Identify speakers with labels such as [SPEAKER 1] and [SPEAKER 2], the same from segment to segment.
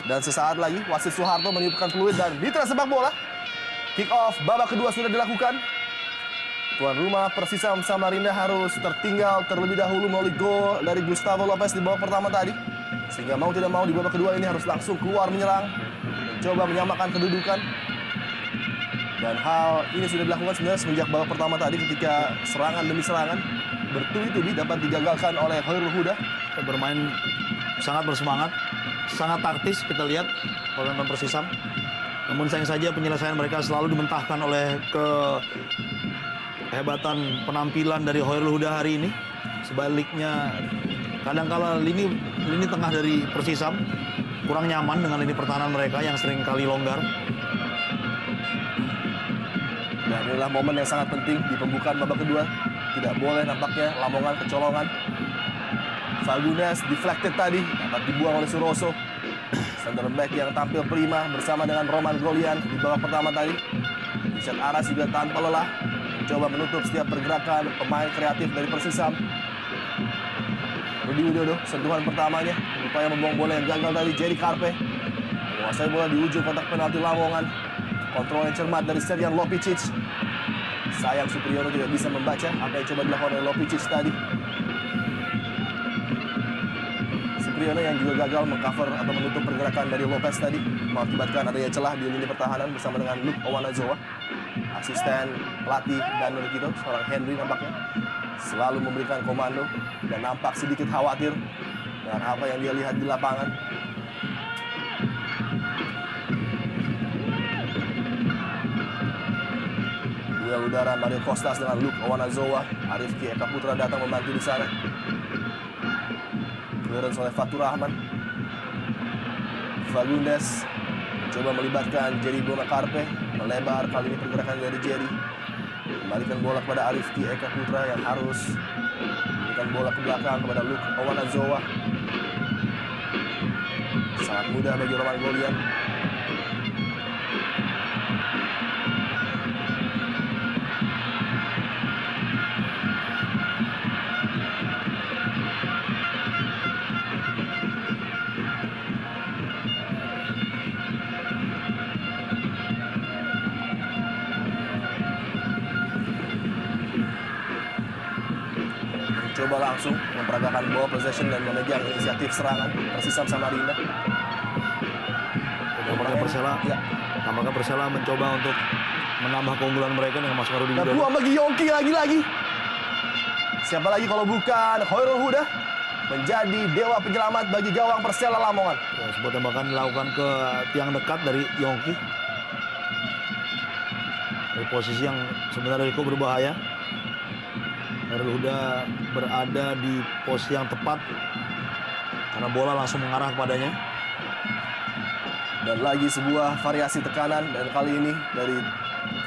[SPEAKER 1] Dan sesaat lagi wasit Soeharto meniupkan peluit dan mitra sepak bola. Kick off babak kedua sudah dilakukan. Tuan rumah Persisam Samarinda harus tertinggal terlebih dahulu melalui gol dari Gustavo Lopez di babak pertama tadi. Sehingga mau tidak mau di babak kedua ini harus langsung keluar menyerang, mencoba menyamakan kedudukan. Dan hal ini sudah dilakukan sebenarnya semenjak babak pertama tadi ketika serangan demi serangan bertubi-tubi dapat digagalkan oleh Khairul Huda.
[SPEAKER 2] Bermain sangat bersemangat, sangat taktis kita lihat pemain Persisam. Namun sayang saja penyelesaian mereka selalu dimentahkan oleh kehebatan penampilan dari Khairul Huda hari ini. Sebaliknya kadangkala lini tengah dari Persisam kurang nyaman dengan lini pertahanan mereka yang sering kali longgar.
[SPEAKER 1] Dan inilah momen yang sangat penting di pembukaan babak kedua. Tidak boleh nampaknya Lamongan kecolongan. Fagundes deflected tadi, dapat dibuang oleh Suroso. Center back yang tampil prima bersama dengan Roman Golian di babak pertama tadi. Richard Aras juga tanpa lelah mencoba menutup setiap pergerakan pemain kreatif dari Persisam. Rudi Widodo, sentuhan pertamanya, upaya membuang bola yang gagal dari Jerry Karpe. Menguasai bola di ujung kotak penalti Lamongan. Kontrol yang cermat dari Serjan Lopicic. Sayang Supriyono tidak bisa membaca apa yang coba dilakukan oleh Lopicic tadi. Supriyono yang juga gagal mengcover atau menutup pergerakan dari Lopez tadi, mengakibatkan adanya celah di lini pertahanan bersama dengan Luke Owanazoa. Asisten pelatih dan Nurkito, seorang Henry nampaknya selalu memberikan komando dan nampak sedikit khawatir dengan apa yang dia lihat di lapangan. Duel udara Mario Costas dengan Luke Owanazoa. Arifki Eka Putra datang membantu di sana. Clearance oleh Fatur Rahman. Fagundes coba melibatkan Jerry Bonacarpe, melebar kali ini pergerakan dari Jerry. Kembalikan bola kepada Arifki Eka Putra yang harus memberikan bola ke belakang kepada Luke Owanazoa. Sangat mudah bagi Roman Golian. Coba langsung memperagakan ball possession dan memegang inisiatif serangan Persisam Samarinda.
[SPEAKER 2] Tampaknya Persela mencoba untuk menambah keunggulan mereka dengan masuk Rudi
[SPEAKER 1] Dan
[SPEAKER 2] Widodo.
[SPEAKER 1] peluang bagi Yongki lagi-lagi. Siapa lagi kalau bukan Khairul Huda menjadi dewa penyelamat bagi gawang Persela Lamongan.
[SPEAKER 2] Ya, sebuah tembakan dilakukan ke tiang dekat dari Yongki. Dari posisi yang sebenarnya cukup berbahaya. Khairul Huda berada di posisi yang tepat karena bola langsung mengarah kepadanya.
[SPEAKER 1] Dan lagi sebuah variasi tekanan dan kali ini dari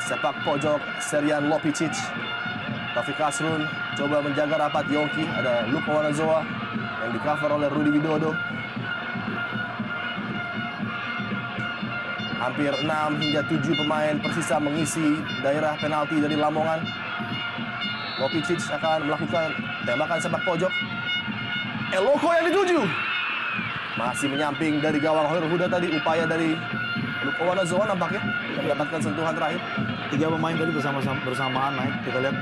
[SPEAKER 1] sepak pojok Serjan Lopicic. Taufik Asrun coba menjaga rapat Yongki. Ada Luke Owanazoa yang di-cover oleh Rudi Widodo. Hampir 6 hingga 7 pemain Persisa mengisi daerah penalti dari Lamongan. Lopicic akan melakukan tembakan sepak pojok. Eloko yang dituju. Masih menyamping dari gawang Khairul Huda tadi. Upaya dari Luke Owanazoa nampaknya mendapatkan sentuhan terakhir.
[SPEAKER 2] 3 pemain tadi bersamaan naik. Kita lihat.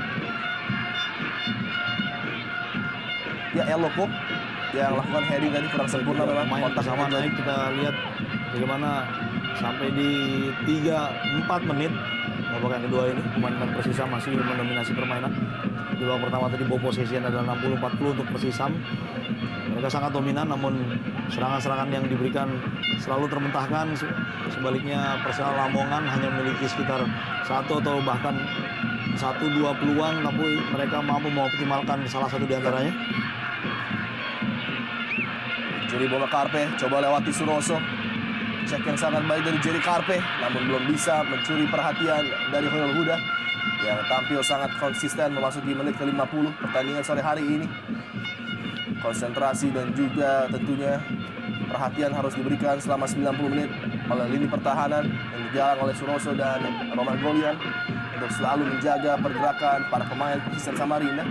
[SPEAKER 1] Ya Eloko yang lakukan heading tadi kurang sempurna memang.
[SPEAKER 2] Pemain bersama naik. Kita lihat bagaimana sampai di 3-4 menit babak yang kedua ini pemain Persisam masih mendominasi permainan. Di babak pertama tadi ball possession adalah 60-40 untuk Persisam. Mereka sangat dominan, namun serangan-serangan yang diberikan selalu termentahkan. Sebaliknya Persela Lamongan hanya memiliki sekitar 1 atau bahkan 1-2 peluang, tapi mereka mampu mengoptimalkan salah satu di antaranya.
[SPEAKER 1] Jerry Bonacarpe coba lewati Suroso. Cek yang sangat baik dari Jerry Karpe, namun belum bisa mencuri perhatian dari Khairul Huda yang tampil sangat konsisten memasuki menit ke-50 pertandingan sore hari ini. Konsentrasi dan juga tentunya perhatian harus diberikan selama 90 menit oleh lini pertahanan yang dijalang oleh Suroso dan Roman Golian untuk selalu menjaga pergerakan para pemain Persisam Samarinda.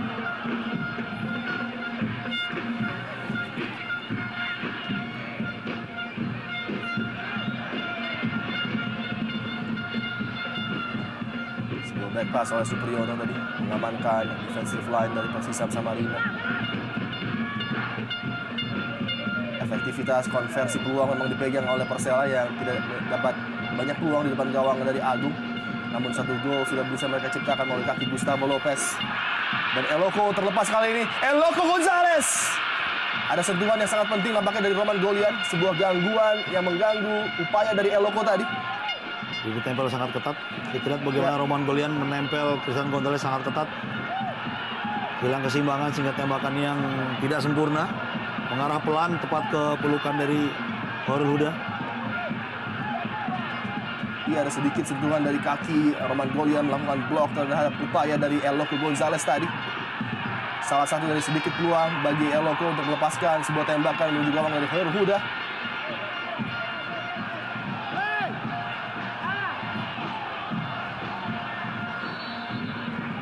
[SPEAKER 1] Direct pass oleh Supriyono tadi mengamankan defensive line dari Persisam Samarinda. Efektivitas konversi peluang memang dipegang oleh Persela yang tidak dapat banyak peluang di depan gawang dari Agung. Namun satu gol sudah bisa mereka ciptakan melalui kaki Gustavo Lopez. Dan Eloko terlepas kali ini. Eloko Gonzalez. Ada sentuhan yang sangat penting nampaknya dari Roman Golian. Sebuah gangguan yang mengganggu upaya dari Eloko tadi.
[SPEAKER 2] Ditempel sangat ketat. Kita lihat bagaimana Roman Golian menempel Christian Gonzalez sangat ketat. Hilang keseimbangan sehingga tembakan yang tidak sempurna. Mengarah pelan tepat ke pelukan dari Khairul Huda.
[SPEAKER 1] Iya, ada sedikit sentuhan dari kaki Roman Golian melakukan blok terhadap upaya dari Eloko Gonzalez tadi. Salah satu dari sedikit peluang bagi Eloko untuk melepaskan sebuah tembakan menuju gawang dari Khairul Huda.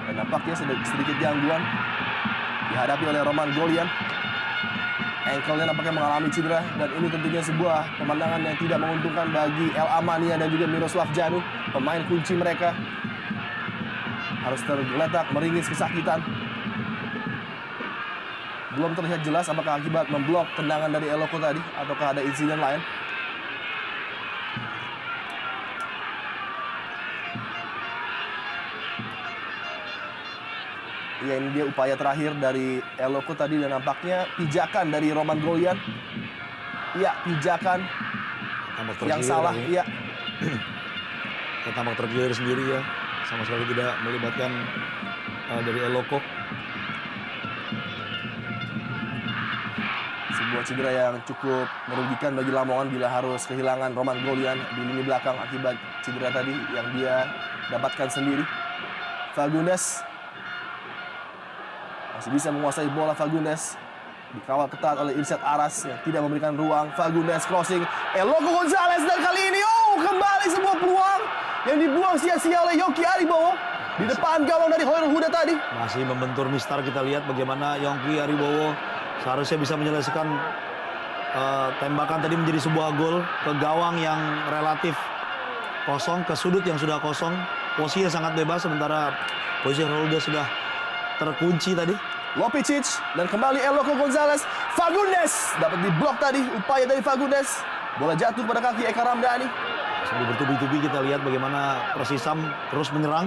[SPEAKER 1] Dan nampaknya sedikit gangguan dihadapi oleh Roman Golian. Ankle-nya nampaknya mengalami cedera dan ini tentunya sebuah pemandangan yang tidak menguntungkan bagi El Amania dan juga Miroslav Janu, pemain kunci mereka. Harus tergeletak meringis kesakitan. Belum terlihat jelas apakah akibat memblok tendangan dari Eloko tadi ataukah ada insiden lain. Ya, ini dia upaya terakhir dari Eloko tadi dan nampaknya pijakan dari Roman Golian. Iya, pijakan yang salah. Iya.
[SPEAKER 2] Tampak tergilir sendiri ya. Sama sekali tidak melibatkan dari Eloko.
[SPEAKER 1] Sebuah cedera yang cukup merugikan bagi Lamongan bila harus kehilangan Roman Golian di lini belakang akibat cedera tadi yang dia dapatkan sendiri. Fagundes masih bisa menguasai bola. Fagundes dikawal ketat oleh Irsyad Aras yang tidak memberikan ruang. Fagundes crossing, Eloko Gonzalez dan kali ini kembali sebuah peluang yang dibuang sia-sia oleh Yongki Aribowo di depan gawang dari Khairul Huda tadi.
[SPEAKER 2] Masih membentur mistar, kita lihat bagaimana Yongki Aribowo seharusnya bisa menyelesaikan tembakan tadi menjadi sebuah gol ke gawang yang relatif kosong, ke sudut yang sudah kosong. Posisinya sangat bebas sementara posisi Khairul Huda sudah terkunci tadi.
[SPEAKER 1] Lopicic dan kembali Eloko Gonzalez. Fagundes dapat diblok tadi upaya dari Fagundes. Bola jatuh pada kaki Eka Ramdhani.
[SPEAKER 2] Sambil bertubi-tubi kita lihat bagaimana Persisam terus menyerang.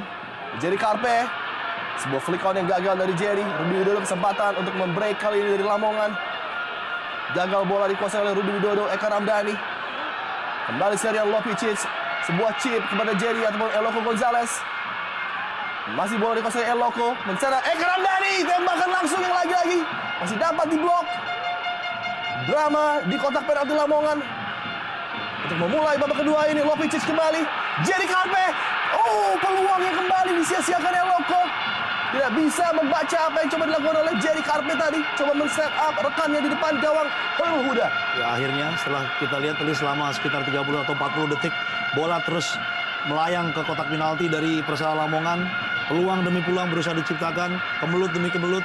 [SPEAKER 1] Jerry Karpe. Sebuah flick on yang gagal dari Jerry. Rudi Widodo kesempatan untuk membreak kali ini dari Lamongan. Gagal bola dikuasai oleh Rudi Widodo. Eka Ramdhani. Kembali serial Lopicic. Sebuah chip kepada Jerry ataupun Eloko Gonzalez. Masih bola dikuasai Eloko, mencetak Eka Ramdhani, tembakan langsung yang lagi-lagi masih dapat diblok. Drama di kotak penalti Lamongan. Untuk memulai babak kedua ini, Lopicic kembali, Jerry Karpe. Peluang yang kembali disia-siakan Eloko. Tidak bisa membaca apa yang coba dilakukan oleh Jerry Karpe tadi. Coba men-set up rekannya di depan gawang Khairul Huda.
[SPEAKER 2] Ya, akhirnya setelah kita lihat tadi selama sekitar 30 atau 40 detik, bola terus melayang ke kotak penalti dari Persela Lamongan. Peluang demi peluang berusaha diciptakan, kemelut demi kemelut.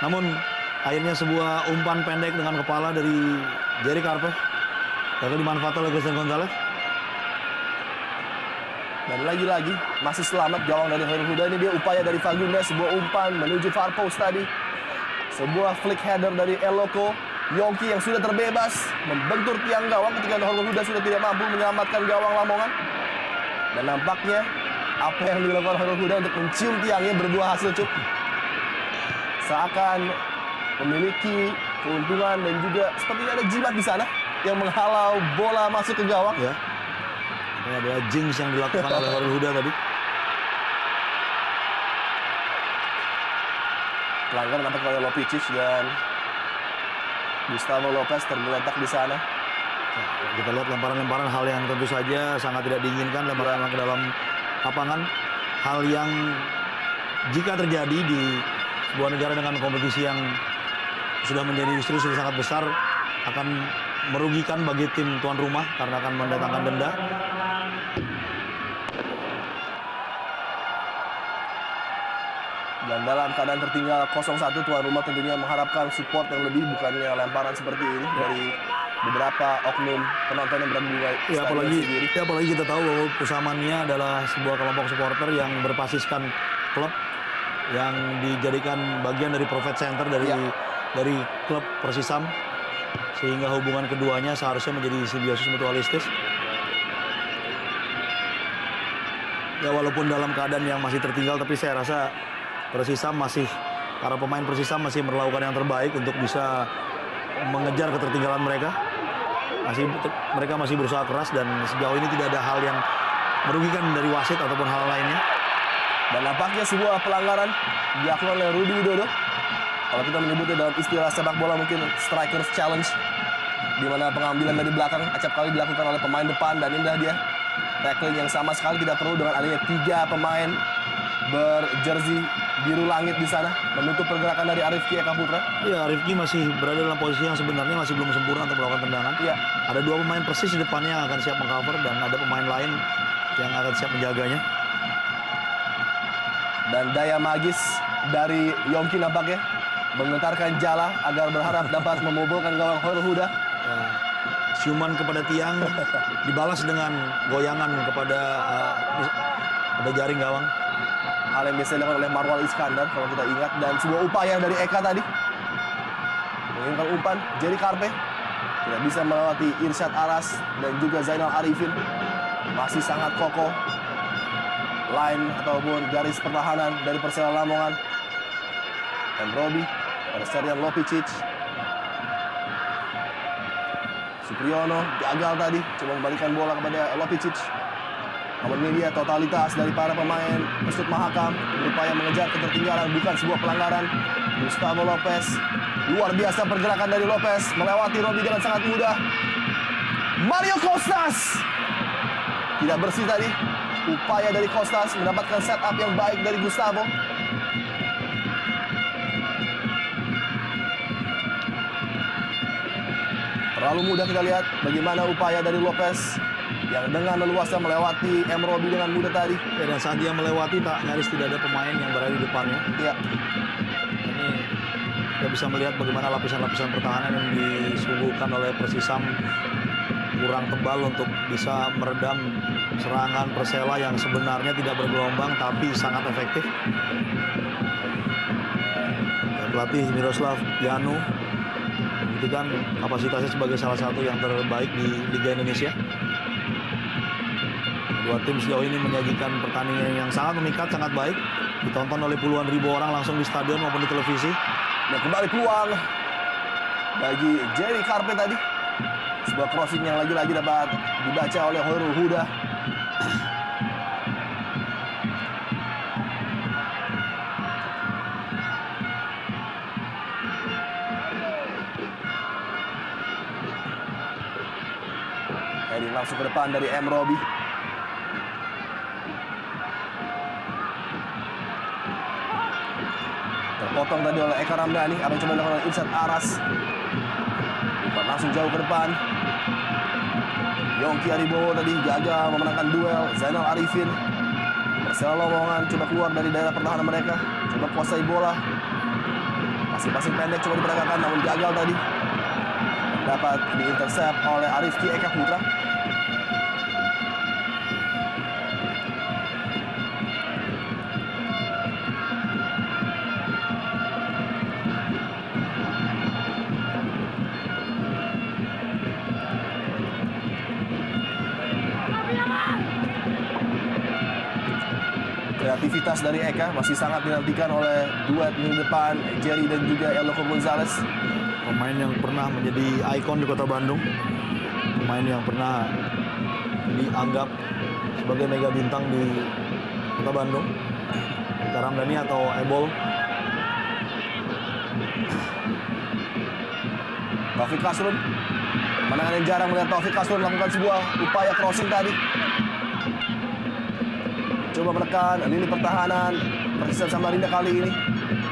[SPEAKER 2] Namun akhirnya sebuah umpan pendek dengan kepala dari Jerry Karpe gagal dimanfaatkan oleh Christian Gonzalez.
[SPEAKER 1] Dan lagi-lagi masih selamat gawang dari Khairul Huda. Ini dia upaya dari Fagundes, sebuah umpan menuju far post tadi. Sebuah flick header dari Eloko. Yongki yang sudah terbebas membentur tiang gawang ketika Khairul Huda sudah tidak mampu menyelamatkan gawang Lamongan. Dan nampaknya apa yang dilakukan Khairul Huda untuk mencium tiangnya berbuah hasil, Cuk. Seakan memiliki keuntungan dan juga sepertinya ada jimat di sana yang menghalau bola masuk ke gawang.
[SPEAKER 2] Ya. Ini adalah jinx yang dilakukan oleh Khairul Huda tadi.
[SPEAKER 1] Pelanggaran nampaknya oleh Lopicic dan Gustavo Lopez tergeletak di sana.
[SPEAKER 2] Nah, kita lihat lemparan-lemparan, hal yang tentu saja sangat tidak diinginkan, lemparan ke dalam lapangan. Hal yang jika terjadi di sebuah negara dengan kompetisi yang sudah menjadi sudah sangat besar akan merugikan bagi tim tuan rumah karena akan mendatangkan denda.
[SPEAKER 1] Dan dalam keadaan tertinggal 0-1, tuan rumah tentunya mengharapkan support yang lebih, bukannya lemparan seperti ini dari beberapa oknum penonton yang berada di stadion sendiri.
[SPEAKER 2] Apalagi kita tahu bahwa Pusamania adalah sebuah kelompok supporter yang berbasiskan klub yang dijadikan bagian dari profit center dari klub Persisam, sehingga hubungan keduanya seharusnya menjadi simbiosis mutualistis. Ya walaupun dalam keadaan yang masih tertinggal, tapi saya rasa para pemain Persisam masih melakukan yang terbaik untuk bisa mengejar ketertinggalan mereka. Mereka masih berusaha keras dan sejauh ini tidak ada hal yang merugikan dari wasit ataupun hal lainnya.
[SPEAKER 1] Dan nampaknya sebuah pelanggaran dilakukan oleh Rudi Widodo. Kalau kita menyebutnya dalam istilah sepak bola mungkin striker's challenge, di mana pengambilan dari belakang acap kali dilakukan oleh pemain depan, dan indah dia tackling yang sama sekali tidak perlu dengan adanya 3 pemain berjersey biru langit di sana menutup pergerakan dari Arifki Eka Putra.
[SPEAKER 2] Iya, Arifki masih berada dalam posisi yang sebenarnya masih belum sempurna untuk melakukan tendangan.
[SPEAKER 1] Iya.
[SPEAKER 2] Ada 2 pemain Persis di depannya yang akan siap mengcover dan ada pemain lain yang akan siap menjaganya.
[SPEAKER 1] Dan daya magis dari Yongki nampaknya menggetarkan jala agar berharap dapat membobolkan gawang Khairul Huda.
[SPEAKER 2] Ya, ciuman kepada tiang dibalas dengan goyangan kepada jaring gawang.
[SPEAKER 1] Hal yang biasa dilakukan oleh Marwal Iskandar kalau kita ingat. Dan sebuah upaya dari Eka tadi menginginkan umpan. Jerry Karpe tidak bisa melewati Irsyad Aras dan juga Zainal Arifin. Masih sangat kokoh line ataupun garis pertahanan dari Persela Lamongan. Robi pada Serian Lopicic. Supriyono gagal tadi, coba membalikan bola kepada Lopicic. Namun ini dia totalitas dari para pemain Persut Mahakam berupaya mengejar ketertinggalan, bukan sebuah pelanggaran. Gustavo Lopez, luar biasa pergerakan dari Lopez, melewati Robi dengan sangat mudah. Mario Kostas tidak bersih tadi. Upaya dari Kostas mendapatkan setup yang baik dari Gustavo. Terlalu mudah kita lihat bagaimana upaya dari Lopez yang dengan leluasa melewati Robi dengan mudah tadi.
[SPEAKER 2] Ya, dan saat dia melewati nyaris tidak ada pemain yang berada di depannya.
[SPEAKER 1] Iya.
[SPEAKER 2] Ini kita bisa melihat bagaimana lapisan-lapisan pertahanan yang disuguhkan oleh Persisam kurang tebal untuk bisa meredam serangan Persela yang sebenarnya tidak bergelombang tapi sangat efektif. Pelatih Miroslav Janu membuktikan kapasitasnya sebagai salah satu yang terbaik di Liga Indonesia. Dua tim sejauh ini menyajikan pertandingan yang sangat memikat, sangat baik. Ditonton oleh puluhan ribu orang langsung di stadion maupun di televisi.
[SPEAKER 1] Dan kembali peluang bagi Jerry Karpe tadi. Sebuah crossing yang lagi-lagi dapat dibaca oleh Khairul Huda. Heading langsung ke depan dari Robi. Terpotong tadi oleh Eka Ramdhani. Apa yang coba dilakukan oleh Irsyad Aras. Umpan langsung jauh ke depan. Yongki Aribowo tadi gagal memenangkan duel. Zainal Arifin. Persela Lamongan coba keluar dari daerah pertahanan mereka. Coba kuasai bola. Passing pendek coba diperagakan namun gagal tadi. Dapat diintercept oleh Arifki Eka Putra. Kreativitas dari Eka masih sangat dinantikan oleh duet minggu depan Jerry dan juga Eloko Gonzalez.
[SPEAKER 2] Pemain yang pernah menjadi ikon di Kota Bandung, pemain yang pernah dianggap sebagai mega bintang di Kota Bandung. Eka Ramdhani atau Ebol.
[SPEAKER 1] Taufik Kasrun, pemandangan yang jarang melihat Taufik Kasrun melakukan sebuah upaya crossing tadi. Coba menekan lini pertahanan Persisam Samarinda kali ini.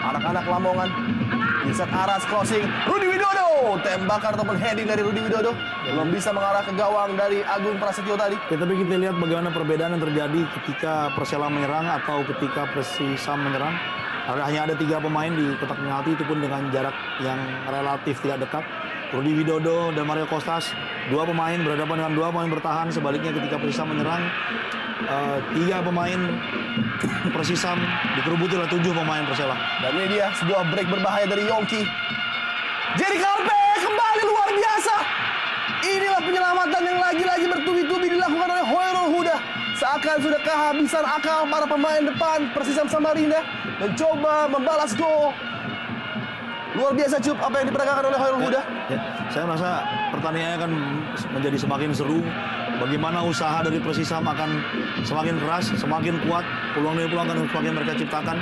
[SPEAKER 1] Anak-anak Lamongan. Irsyad Aras crossing. Rudi Widodo. Tembakan ataupun heading dari Rudi Widodo. Belum bisa mengarah ke gawang dari Agung Prasetyo tadi.
[SPEAKER 2] Ya, tapi kita lihat bagaimana perbedaan yang terjadi ketika Persela menyerang atau ketika Persisam menyerang. Hanya ada 3 pemain di kotak penalti, itu pun dengan jarak yang relatif tidak dekat. Rudi Widodo dan Mario Kostas, 2 pemain berhadapan dengan 2 pemain bertahan. Sebaliknya ketika Persisam menyerang, 3 pemain Persisam dikerubuti oleh 7 pemain Persela.
[SPEAKER 1] Dan ini dia sebuah break berbahaya dari Yongki. Jerry Carpe kembali luar biasa. Inilah penyelamatan yang lagi-lagi bertubi-tubi dilakukan oleh Hoyrul Huda. Seakan sudah kehabisan akal para pemain depan Persisam Samarinda mencoba membalas gol. Luar biasa Cup apa yang diperagakan oleh Hoyrul Huda.
[SPEAKER 2] Ya, saya merasa pertandingannya akan menjadi semakin seru. Bagaimana usaha dari Persisam akan semakin keras, semakin kuat. Peluang demi peluang akan semakin mereka ciptakan.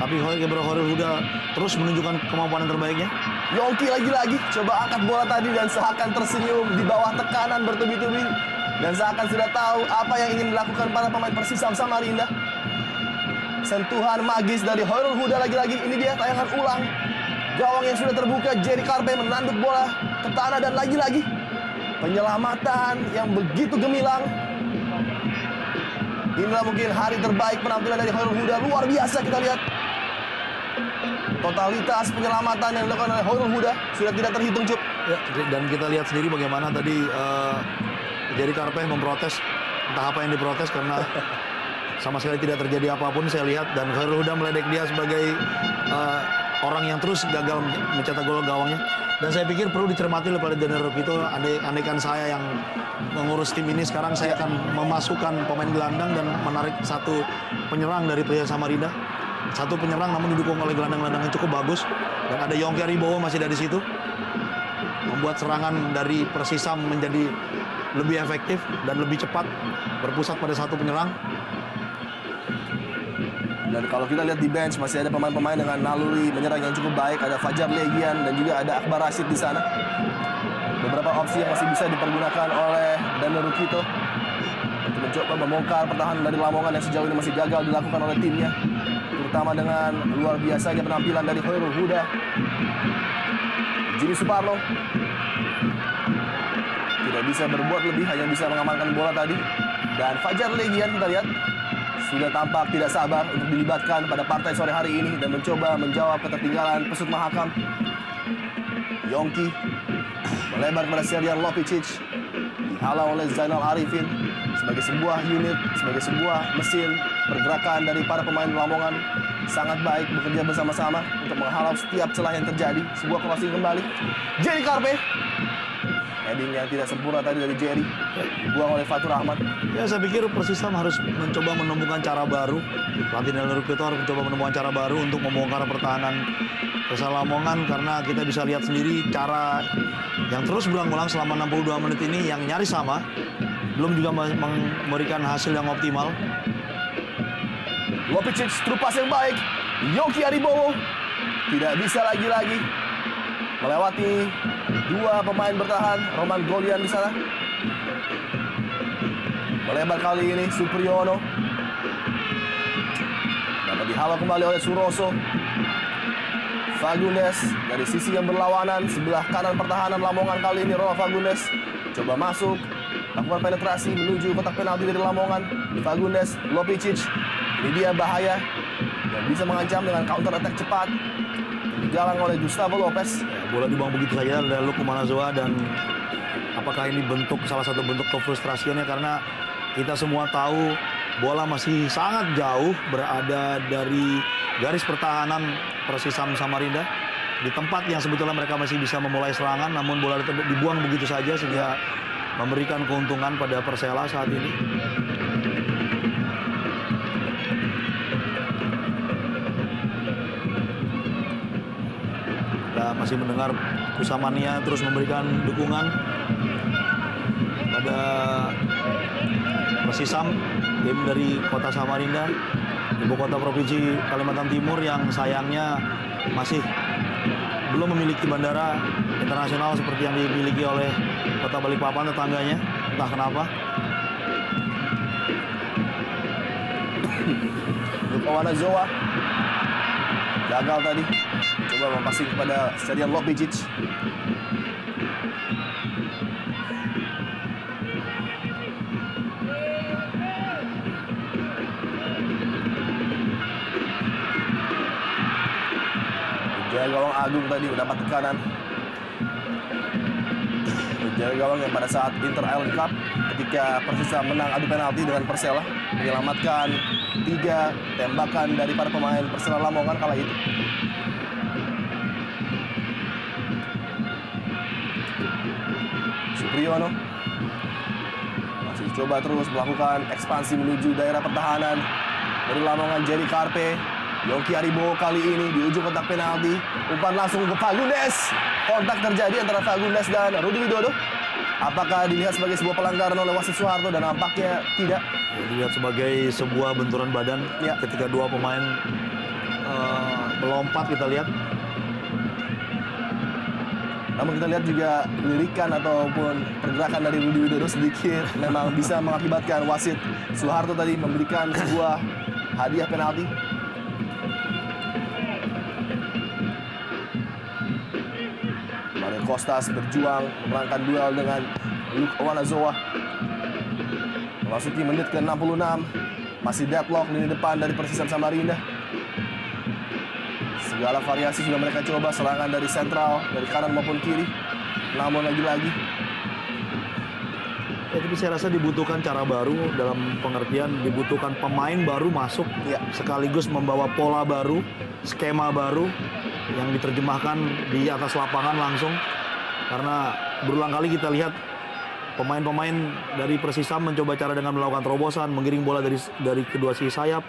[SPEAKER 2] Tapi Hoyrul Huda terus menunjukkan kemampuan yang terbaiknya.
[SPEAKER 1] Yongki lagi-lagi coba angkat bola tadi dan seakan tersenyum di bawah tekanan bertubi-tubi. Dan seakan sudah tahu apa yang ingin dilakukan para pemain Persisam Samarinda. Sentuhan magis dari Hoyrul Huda lagi-lagi. Ini dia tayangan ulang. Gawang yang sudah terbuka, Jerry Carpe menanduk bola ke tanah dan lagi-lagi penyelamatan yang begitu gemilang. Inilah mungkin hari terbaik penampilan dari Hoyrul Huda. Luar biasa kita lihat. Totalitas penyelamatan yang dilakukan oleh Hoyrul Huda sudah tidak terhitung, Cup.
[SPEAKER 2] Ya, dan kita lihat sendiri bagaimana tadi Jerry Carpe memprotes. Entah apa yang diprotes karena sama sekali tidak terjadi apapun saya lihat. Dan Hoyrul Huda meledek dia sebagai orang yang terus gagal mencetak gol gawangnya. Dan saya pikir perlu dicermati oleh Daniel Rukito. Andaikan saya yang mengurus tim ini sekarang, saya akan memasukkan pemain gelandang dan menarik satu penyerang dari Persisam Samarinda. Satu penyerang namun didukung oleh gelandang-gelandang yang cukup bagus. Dan ada Yongki Aribowo masih dari situ. Membuat serangan dari Persisam menjadi lebih efektif dan lebih cepat, berpusat pada satu penyerang.
[SPEAKER 1] Dan kalau kita lihat di bench masih ada pemain-pemain dengan naluri menyerang yang cukup baik. Ada Fajar Legian dan juga ada Akbar Rashid di sana. Beberapa opsi yang masih bisa dipergunakan oleh Daniel Rukito untuk mencoba membongkar pertahanan dari Lamongan yang sejauh ini masih gagal dilakukan oleh timnya. Terutama dengan luar biasanya penampilan dari Hoyrul Huda. Jimmy Suparno tidak bisa berbuat lebih, hanya bisa mengamankan bola tadi. Dan Fajar Legian kita lihat sudah tampak tidak sabar untuk dilibatkan pada partai sore hari ini dan mencoba menjawab ketertinggalan Pesut Mahakam. Yongki melebar kepada Serjan Lopicic, dihalau oleh Zainal Arifin. Sebagai sebuah unit, sebagai sebuah mesin pergerakan dari para pemain Lamongan sangat baik bekerja bersama-sama untuk menghalau setiap celah yang terjadi. Sebuah crossing kembali, Jerry Carpe. Heading yang tidak sempurna tadi dari Jerry dibuang oleh Fatur Ahmad.
[SPEAKER 2] Ya, saya pikir Persisam harus mencoba menemukan cara baru. Pelatih Daniel Rukito harus mencoba menemukan cara baru untuk membongkar pertahanan Persela Lamongan, karena kita bisa lihat sendiri cara yang terus berulang-ulang selama 62 menit ini yang nyaris sama, belum juga memberikan hasil yang optimal.
[SPEAKER 1] Lopicic, trupas yang baik. Yongki Aribowo tidak bisa lagi-lagi melewati dua pemain bertahan. Roman Golian di sana. Melebar kali ini Supriyono. Dapat dihalau kembali oleh Suroso. Fagundes dari sisi yang berlawanan sebelah kanan pertahanan Lamongan kali ini. Ronald Fagundes coba masuk, lakukan penetrasi menuju kotak penalti dari Lamongan. Fagundes, Lopicic, ini dia bahaya dan bisa mengancam dengan counter attack cepat. Digalang oleh Gustavo Lopez.
[SPEAKER 2] Bola dibuang begitu saja oleh Lukman Azoa, dan apakah ini salah satu bentuk kefrustrasiannya, karena kita semua tahu bola masih sangat jauh berada dari garis pertahanan Persisam Samarinda, di tempat yang sebetulnya mereka masih bisa memulai serangan, namun bola dibuang begitu saja sehingga memberikan keuntungan pada Persela saat ini. Kita masih mendengar Kusamania terus memberikan dukungan pada Persisam, tim dari kota Samarinda, ibu kota provinsi Kalimantan Timur, yang sayangnya masih belum memiliki bandara internasional seperti yang dimiliki oleh kota Balikpapan tetangganya, entah kenapa.
[SPEAKER 1] Lukman Azoa gagal tadi, coba mempassing kepada Serjan Lopicic. Jaga gawang Agung tadi mendapat tekanan. Jaga gawang yang pada saat Inter Island Cup ketika Persisam menang adu penalti dengan Persela menyelamatkan 3 tembakan dari para pemain Persela Lamongan kala itu. Supriyono masih coba terus melakukan ekspansi menuju daerah pertahanan dari Lamongan. Jerry Karpe, Yongki Aribo kali ini di ujung kotak penalti, umpan langsung ke Fagundes. Kontak terjadi antara Fagundes dan Rudi Widodo. Apakah dilihat sebagai sebuah pelanggaran oleh wasit Soeharto? Dan nampaknya tidak.
[SPEAKER 2] Dilihat sebagai sebuah benturan badan
[SPEAKER 1] Ya.
[SPEAKER 2] ketika dua pemain melompat, kita lihat.
[SPEAKER 1] Namun kita lihat juga lirikan ataupun pergerakan dari Rudi Widodo sedikit memang bisa mengakibatkan wasit Soeharto tadi memberikan sebuah hadiah penalti. Mario Kostas berjuang memenangkan duel dengan Luke Wanazoa. Memasuki menit ke-66, masih deadlock lini depan dari Persisam Samarinda. Segala variasi sudah mereka coba, serangan dari sentral, dari kanan maupun kiri. Namun lagi-lagi
[SPEAKER 2] Ya, tapi saya rasa dibutuhkan cara baru, dalam pengertian dibutuhkan pemain baru masuk,
[SPEAKER 1] Ya.
[SPEAKER 2] sekaligus membawa pola baru, skema baru yang diterjemahkan di atas lapangan langsung. Karena berulang kali kita lihat pemain-pemain dari Persisam mencoba cara dengan melakukan terobosan, menggiring bola dari kedua sisi sayap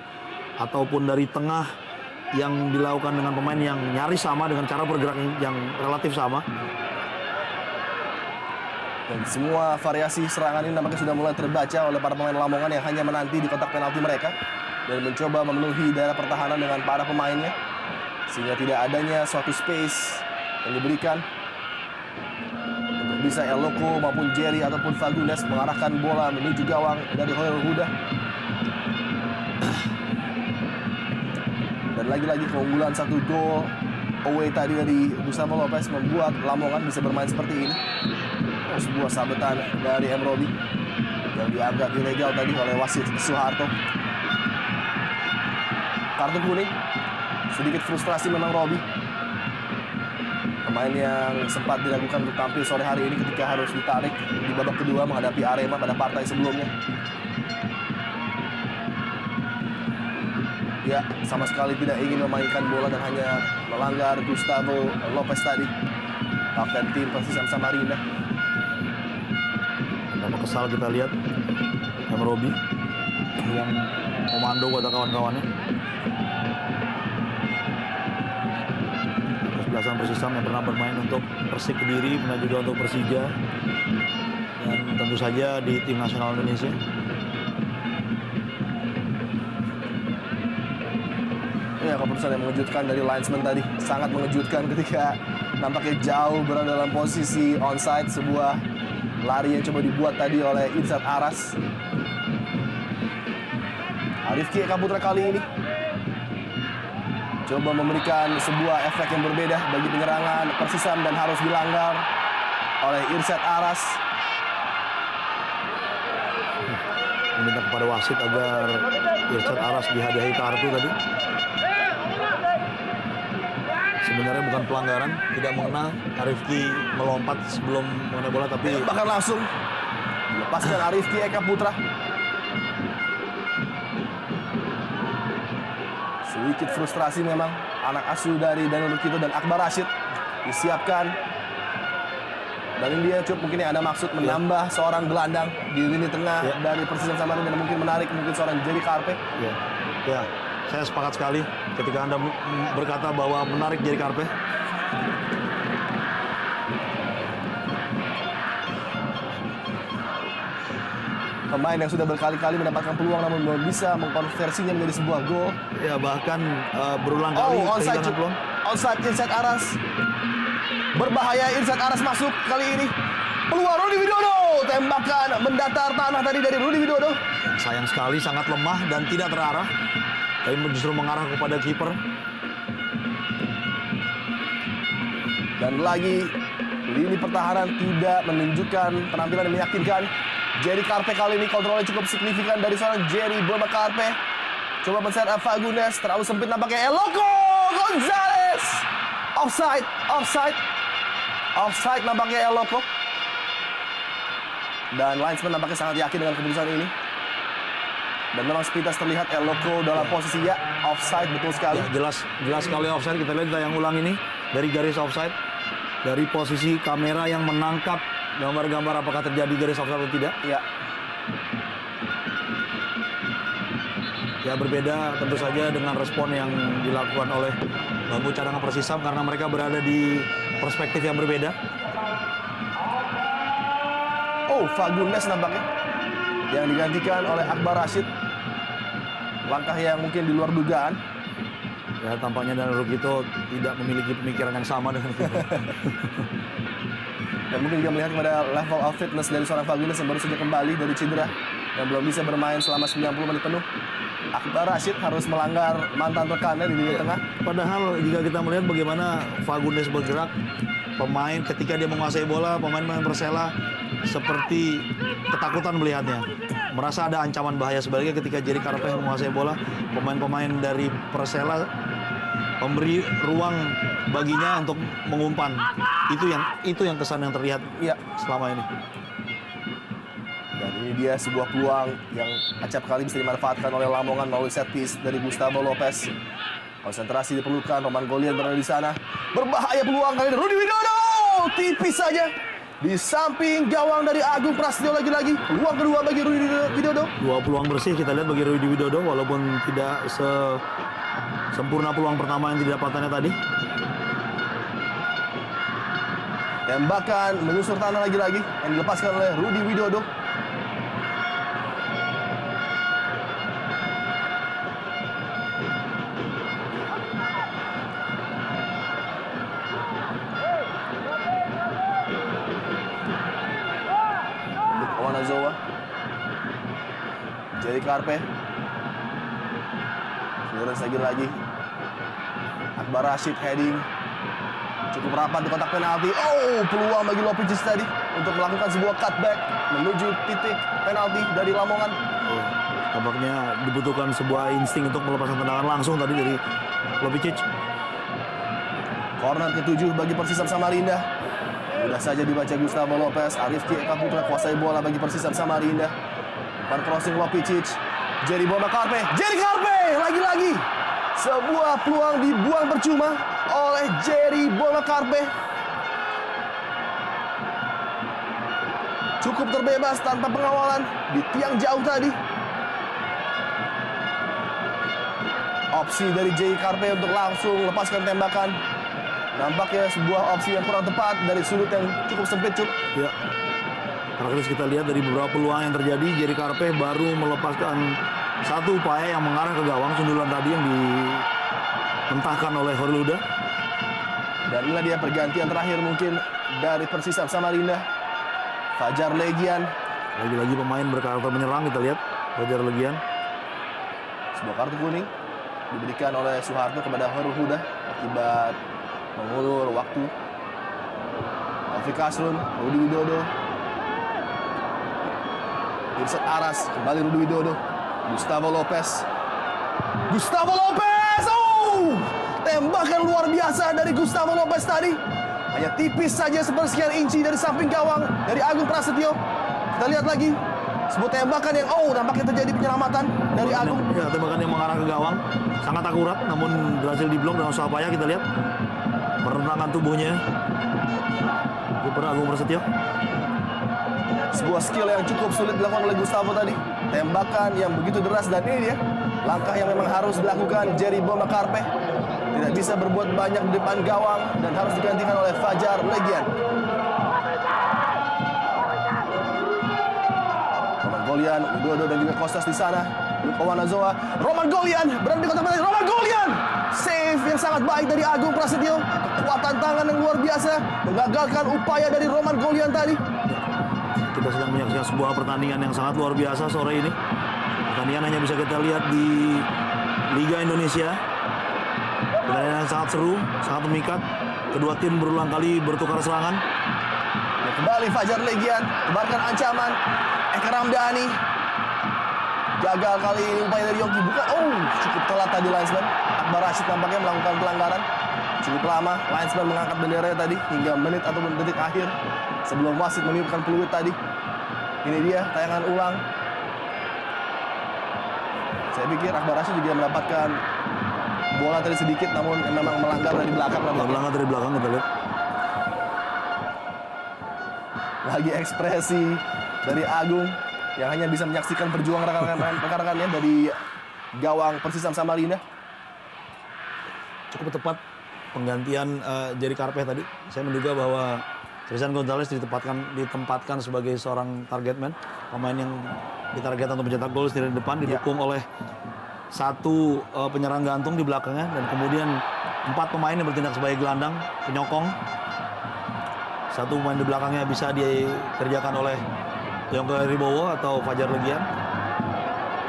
[SPEAKER 2] ataupun dari tengah, yang dilakukan dengan pemain yang nyaris sama dengan cara bergerak yang relatif sama.
[SPEAKER 1] dan semua variasi serangan ini nampaknya sudah mulai terbaca oleh para pemain Lamongan yang hanya menanti di kotak penalti mereka dan mencoba memenuhi daerah pertahanan dengan para pemainnya sehingga tidak adanya suatu space yang diberikan untuk bisa Eloko maupun Jerry ataupun Fagundes mengarahkan bola menuju gawang dari Hoyrul Huda. Dan lagi-lagi keunggulan 1 gol away tadi dari Gustavo Lopez membuat Lamongan bisa bermain seperti ini. Sebuah sabetan dari M. Robi yang dianggap ilegal tadi oleh wasit Soeharto. Kartu kuning. Sedikit frustrasi memang Robi, pemain yang sempat diragukan untuk tampil sore hari ini ketika harus ditarik di babak kedua menghadapi Arema pada partai sebelumnya. Ya, sama sekali tidak ingin memainkan bola dan hanya melanggar Gustavo Lopez tadi, kapten tim Persisam Samarinda.
[SPEAKER 2] Nama kesal kita lihat M. Robi yang komando kata kawan-kawannya. Kesebelasan Persisam yang pernah bermain untuk Persik Kediri, pernah juga untuk Persija, dan tentu saja di tim nasional Indonesia.
[SPEAKER 1] Ya, keputusan yang mengejutkan dari linesman tadi sangat mengejutkan ketika nampaknya jauh berada dalam posisi onside, sebuah lari yang coba dibuat tadi oleh Irsad Aras. Rifki Eka Putra kali ini coba memberikan sebuah efek yang berbeda bagi penyerangan Persisam dan harus dilanggar oleh Irsad Aras.
[SPEAKER 2] Meminta kepada wasit agar Irsad Aras dihadiahi kartu tadi. Sebenarnya bukan pelanggaran, tidak mengenal. Rifki melompat sebelum mengenai bola, tapi
[SPEAKER 1] Bahkan langsung melepaskan Rifki Eka Putra. Sedikit frustrasi memang anak asuh dari Daniel Lukito dan Akbar Rashid disiapkan. Dan ini dia cukup mungkin ada maksud menambah seorang gelandang di lini tengah dari Persisam Samarinda dan mungkin menarik mungkin seorang Jerry Karpe.
[SPEAKER 2] ya, saya sepakat sekali ketika Anda berkata bahwa menarik Jerry Karpe.
[SPEAKER 1] Pemain yang sudah berkali-kali mendapatkan peluang namun belum bisa mengkonversinya menjadi sebuah gol.
[SPEAKER 2] Ya, bahkan berulang kali
[SPEAKER 1] onside
[SPEAKER 2] kehilangan peluang.
[SPEAKER 1] Onside Irsad Aras. Berbahaya Irsad Aras masuk kali ini. Peluang Rudi Widodo. Tembakan mendatar tanah tadi dari Rudi Widodo.
[SPEAKER 2] Sayang sekali, sangat lemah dan tidak terarah. Tapi justru mengarah kepada kiper.
[SPEAKER 1] Dan lagi lini pertahanan tidak menunjukkan penampilan yang meyakinkan. Jerry Karpe kali ini kontrolnya cukup signifikan dari seorang Jerry Boma Karpe. Coba men-set up Fagundes, terlalu sempit nampaknya Eloko Gonzalez. Offside, offside. Offside nampaknya Eloko. Dan linesman nampaknya sangat yakin dengan keputusan ini. Dan memang sepintas terlihat Eloko dalam posisi ya offside, betul sekali.
[SPEAKER 2] Ya, jelas sekali offside. Kita lihat tayang ulang ini dari garis offside, dari posisi kamera yang menangkap gambar-gambar apakah terjadi garis offside atau tidak.
[SPEAKER 1] Ya.
[SPEAKER 2] Ya, berbeda tentu saja dengan respon yang dilakukan oleh bangku cadangan Persisam karena mereka berada di perspektif yang berbeda.
[SPEAKER 1] Oh, Fagundes nampaknya yang digantikan oleh Akbar Rashid. Langkah yang mungkin di luar dugaan.
[SPEAKER 2] Ya, tampaknya Dan Rukito tidak memiliki pemikiran yang sama dengan kita.
[SPEAKER 1] Dan mungkin juga melihat kepada level of fitness dari seorang Fagundes yang baru saja kembali dari cedera dan belum bisa bermain selama 90 menit penuh. Akbar Rashid harus melanggar mantan rekannya di lini tengah.
[SPEAKER 2] Padahal jika kita melihat bagaimana Fagundes bergerak, pemain ketika dia menguasai bola, pemain-pemain Persela seperti ketakutan melihatnya. Merasa ada ancaman bahaya. Sebaliknya ketika Jerry Karpeh menguasai bola, pemain-pemain dari Persela memberi ruang baginya untuk mengumpan. Itu yang kesan yang terlihat
[SPEAKER 1] Iya.
[SPEAKER 2] selama ini.
[SPEAKER 1] Dan ini dia sebuah peluang yang acap kali bisa dimanfaatkan oleh Lamongan melalui set piece dari Gustavo Lopez. Konsentrasi diperlukan, Roman Golian berada di sana. Berbahaya peluang kali ini, Rudi Widodo! Tipis saja. Di samping gawang dari Agung Prasetyo lagi-lagi. Peluang kedua bagi Rudi Widodo.
[SPEAKER 2] Dua peluang bersih kita lihat bagi Rudi Widodo, walaupun tidak sempurna peluang pertama yang didapatkannya tadi.
[SPEAKER 1] Tembakan menyusur tanah lagi-lagi yang dilepaskan oleh Rudi Widodo. Wanazoa, Jerry Karpeh, clearance lagi. Akbar Rashid heading, cukup rapat di kotak penalti. Oh, peluang bagi Lopicic tadi untuk melakukan sebuah cutback menuju titik penalti dari Lamongan.
[SPEAKER 2] Tampaknya dibutuhkan sebuah insting untuk melepaskan tendangan langsung tadi dari Lopicic.
[SPEAKER 1] Corner ke-7 bagi Persisam Samarinda. Mudah saja dibaca Gustavo Lopez. Arifki Eka Putra kuasai bola bagi Persisam Samarinda. Umpan crossing Lopicic. Jerry Boma Karpeh. Jerry Karpeh lagi-lagi. Sebuah peluang dibuang percuma oleh Jerry Boma Karpeh. Cukup terbebas tanpa pengawalan di tiang jauh tadi. Opsi dari Jerry Karpeh untuk langsung lepaskan tembakan. Nampaknya sebuah opsi yang kurang tepat dari sudut yang cukup sempit, Cuk.
[SPEAKER 2] Ya. Karena kita lihat dari beberapa peluang yang terjadi, Jerry Karpeh baru melepaskan satu upaya yang mengarah ke gawang, sundulan tadi yang dimentahkan oleh Horil Huda.
[SPEAKER 1] Dan inilah dia pergantian terakhir mungkin dari Persisam Samarinda. Fajar Legian.
[SPEAKER 2] Lagi-lagi pemain berkarakter menyerang, kita lihat Fajar Legian.
[SPEAKER 1] Sebuah kartu kuning diberikan oleh Soeharto kepada Horil Huda akibat mengulur waktu. Taufik Asrun, Rudi Widodo. Irsat Aras, kembali Rudi Widodo. Gustavo Lopez. Gustavo Lopez! Oh! Tembakan luar biasa dari Gustavo Lopez tadi. Hanya tipis saja sepersekian inci dari samping gawang dari Agung Prasetyo. Kita lihat lagi. Sebuah tembakan yang nampaknya terjadi penyelamatan dari Agung.
[SPEAKER 2] Ya, tembakan yang mengarah ke gawang. Sangat akurat, namun berhasil diblok dengan usaha payah. Kita lihat pertentangan tubuhnya kiper Agung Prasetyo.
[SPEAKER 1] Sebuah skill yang cukup sulit dilakukan oleh Gustavo tadi. Tembakan yang begitu deras dan ini dia langkah yang memang harus dilakukan Jerry Boma Karpeh. Tidak bisa berbuat banyak di depan gawang dan harus digantikan oleh Fajar Legian. Roman Golian, Widodo dan juga Kostas di sana. Luka Wanazoa, Roman Golian berada di kotak penalti. Roman Golian, save yang sangat baik dari Agung Prasetyo. Kekuatan tangan yang luar biasa menggagalkan upaya dari Roman Golian tadi.
[SPEAKER 2] Kita sedang menyaksikan sebuah pertandingan yang sangat luar biasa sore ini. Pertandingan hanya bisa kita lihat di Liga Indonesia. Pertandingan yang sangat seru, sangat memikat. Kedua tim berulang kali bertukar serangan.
[SPEAKER 1] Dan kembali Fajar Legian, tebarkan ancaman. Eka Ramdhani. Gagal kali ini upaya dari Yongki. Bukan, cukup telat tadi linesman. Akbar Rashid tampaknya melakukan pelanggaran. Cukup lama, linesman mengangkat bendera tadi hingga menit atau detik akhir sebelum wasit meniupkan peluit tadi. Ini dia tayangan ulang. Saya pikir Akbar Rashid juga mendapatkan bola tadi sedikit, namun memang melanggar dari belakang.
[SPEAKER 2] Ya, melanggar dari belakang kita lihat.
[SPEAKER 1] Lagi ekspresi dari Agung yang hanya bisa menyaksikan perjuangan rekan-rekannya dari gawang Persisam Samarinda.
[SPEAKER 2] Cukup tepat penggantian Jerry Karpeh tadi. Saya menduga bahwa Tristan Gonzalez ditempatkan sebagai seorang target man, pemain yang ditargetkan untuk mencetak gol dari depan, didukung oleh satu penyerang gantung di belakangnya, dan kemudian 4 pemain yang bertindak sebagai gelandang, penyokong. Satu pemain di belakangnya bisa dikerjakan oleh Yongki Ribowo atau Fajar Legian,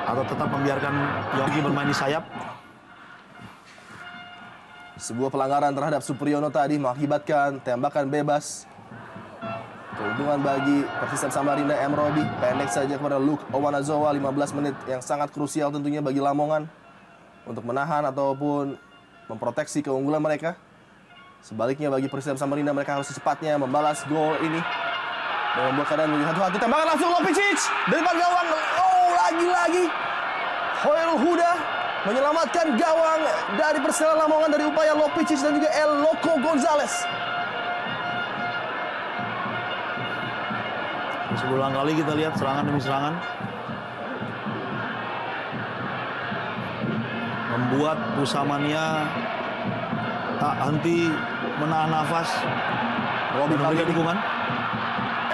[SPEAKER 2] atau tetap membiarkan Yongki bermain di sayap.
[SPEAKER 1] Sebuah pelanggaran terhadap Supriyono tadi mengakibatkan tembakan bebas. Keuntungan bagi Persisam Samarinda. M. Robi pendek saja kepada Luke Owanazoa. 15 menit yang sangat krusial tentunya bagi Lamongan untuk menahan ataupun memproteksi keunggulan mereka. Sebaliknya bagi Persisam Samarinda, mereka harus secepatnya membalas gol ini dan membuat keadaan menjadi satu-satu. Tembakan langsung Lopicic dari depan gawang. Oh, lagi-lagi Hoirul Huda menyelamatkan gawang dari Persela Lamongan dari upaya Lopicic dan juga El Loco Gonzalez.
[SPEAKER 2] Berulang kali kita lihat serangan demi serangan, membuat Pusamania tak henti menahan nafas.
[SPEAKER 1] Robi
[SPEAKER 2] memberikan dukungan.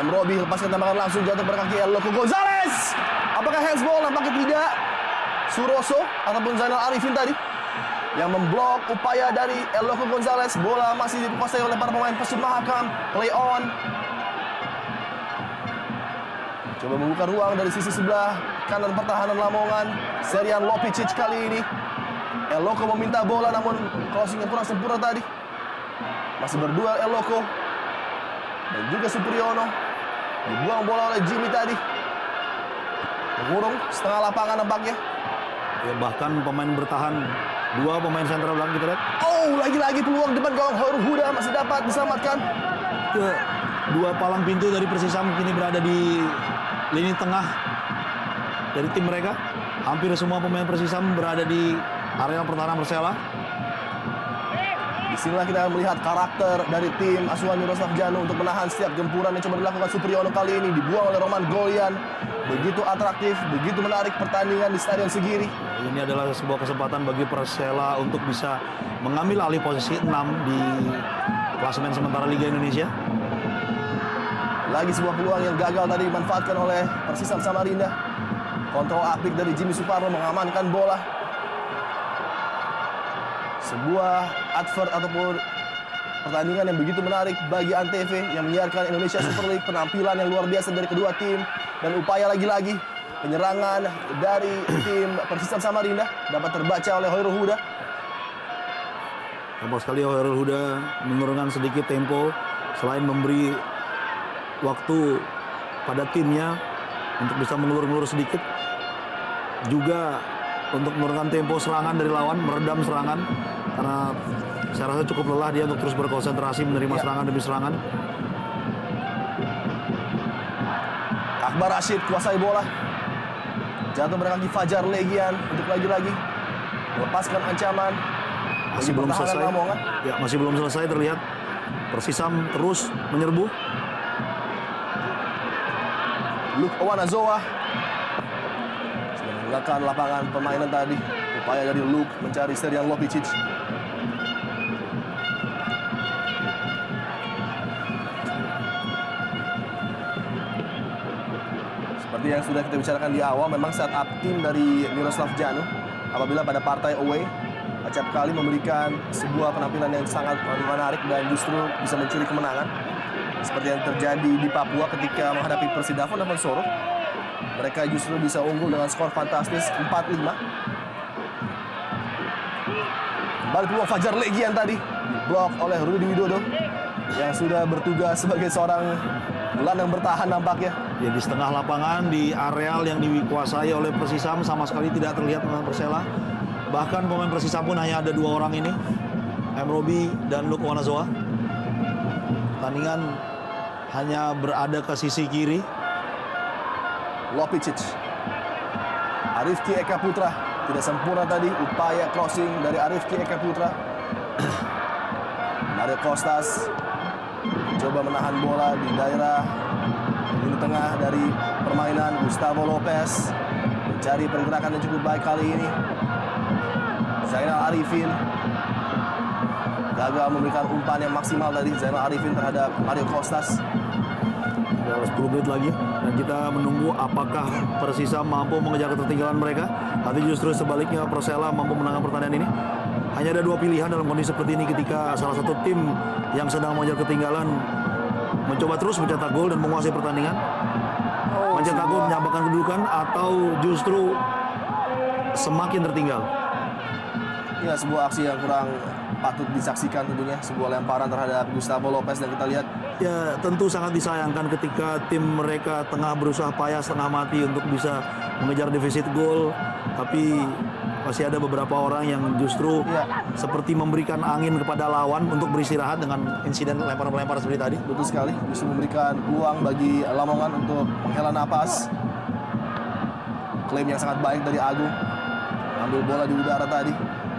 [SPEAKER 1] M. Robi lepaskan tembakan langsung jatuh pada kaki El Loco Gonzalez. Apakah handsball? Nampaknya tidak. Suroso ataupun Zainal Arifin tadi yang memblok upaya dari El Loco Gonzalez. Bola masih dikuasai oleh para pemain Persib Mahakam. Play on. Coba membuka ruang dari sisi sebelah kanan pertahanan Lamongan. Serian Lopicic kali ini. El Loco meminta bola, namun crossingnya kurang sempurna tadi. Masih berduel El Loco dan juga Supriyono. Dibuang bola oleh Jimmy tadi. Mengurung setengah lapangan nampaknya.
[SPEAKER 2] Ya, bahkan pemain bertahan, 2 pemain sentral belakang kita lihat.
[SPEAKER 1] Oh, lagi-lagi peluang depan gawang Hoirul Huda masih dapat diselamatkan.
[SPEAKER 2] Ya, 2 palang pintu dari Persisam kini berada di lini tengah dari tim mereka. Hampir semua pemain Persisam berada di area pertahanan Persela.
[SPEAKER 1] Disinilah kita melihat karakter dari tim asuhan Miroslav Janu untuk menahan setiap gempuran yang coba dilakukan Supriyono kali ini. Dibuang oleh Roman Golian. Begitu atraktif, begitu menarik pertandingan di Stadion Segiri.
[SPEAKER 2] Ini adalah sebuah kesempatan bagi Persela untuk bisa mengambil alih posisi 6 di klasemen sementara Liga Indonesia.
[SPEAKER 1] Lagi sebuah peluang yang gagal tadi dimanfaatkan oleh Persisam Samarinda. Kontrol apik dari Jimmy Suparno mengamankan bola. Sebuah advert ataupun pertandingan yang begitu menarik bagi Antv yang menyiarkan Indonesia Super League. Penampilan yang luar biasa dari kedua tim dan upaya lagi-lagi penyerangan dari tim Persisam Samarinda dapat terbaca oleh Hoirul Huda.
[SPEAKER 2] Tampak sekali Hoirul Huda menurunkan sedikit tempo selain memberi waktu pada timnya untuk bisa mengulur-ngulur sedikit, juga untuk menurunkan tempo serangan dari lawan, meredam serangan, karena saya rasa cukup lelah dia untuk terus berkonsentrasi menerima serangan demi serangan.
[SPEAKER 1] Akbar Rashid kuasai bola, jatuh pada kaki Fajar Legian untuk lagi-lagi melepaskan ancaman.
[SPEAKER 2] Masih belum selesai.
[SPEAKER 1] Lamongan.
[SPEAKER 2] Ya, masih belum selesai terlihat. Persisam terus menyerbu.
[SPEAKER 1] Luke Owanazoa sudah meninggalkan lapangan permainan tadi. Upaya dari Luke mencari Serian Lopicic. Seperti yang sudah kita bicarakan di awal, memang saat up tim dari Miroslav Janu apabila pada partai away acap kali memberikan sebuah penampilan yang sangat menarik dan justru bisa mencuri kemenangan. Seperti yang terjadi di Papua ketika menghadapi Persidafon dan Soro. Mereka justru bisa unggul dengan skor fantastis 4-5. Kembali peluang Fajar Legian tadi diblok oleh Rudi Widodo yang sudah bertugas sebagai seorang gelandang bertahan nampaknya.
[SPEAKER 2] Ya, di setengah lapangan, di areal yang dikuasai oleh Persisam, sama sekali tidak terlihat pemain Persela. Bahkan pemain Persisam pun hanya ada 2 orang ini, M. Robi dan Luke Owanazoa. Pertandingan hanya berada ke sisi kiri.
[SPEAKER 1] Lopicic, Arifki Eka Putra Tidak sempurna tadi upaya crossing dari Arifki Eka Putra. Mario Kostas coba menahan bola di daerah lini tengah dari permainan. Gustavo Lopez mencari pergerakan yang cukup baik kali ini. Zainal Arifin gagal memberikan umpan yang maksimal tadi. Zainal Arifin terhadap Mario Kostas.
[SPEAKER 2] Tinggal 10 menit lagi dan kita menunggu apakah Persisa mampu mengejar ketertinggalan mereka atau justru sebaliknya Persela mampu menangkan pertandingan ini. Hanya ada dua pilihan dalam kondisi seperti ini ketika salah satu tim yang sedang mengejar ketinggalan mencoba terus mencetak gol dan menguasai pertandingan, mencetak gol menyamakan kedudukan, atau justru semakin tertinggal.
[SPEAKER 1] Ya, sebuah aksi yang kurang patut disaksikan tentunya. Sebuah lemparan terhadap Gustavo Lopez dan kita lihat
[SPEAKER 2] Ya, tentu sangat disayangkan ketika tim mereka tengah berusaha payah setengah mati untuk bisa mengejar defisit gol, tapi masih ada beberapa orang yang justru seperti memberikan angin kepada lawan untuk beristirahat dengan insiden lempar-lempar seperti tadi.
[SPEAKER 1] betul sekali, justru memberikan peluang bagi Lamongan untuk menghela napas. Klaim yang sangat baik dari Agung, ambil bola di udara tadi.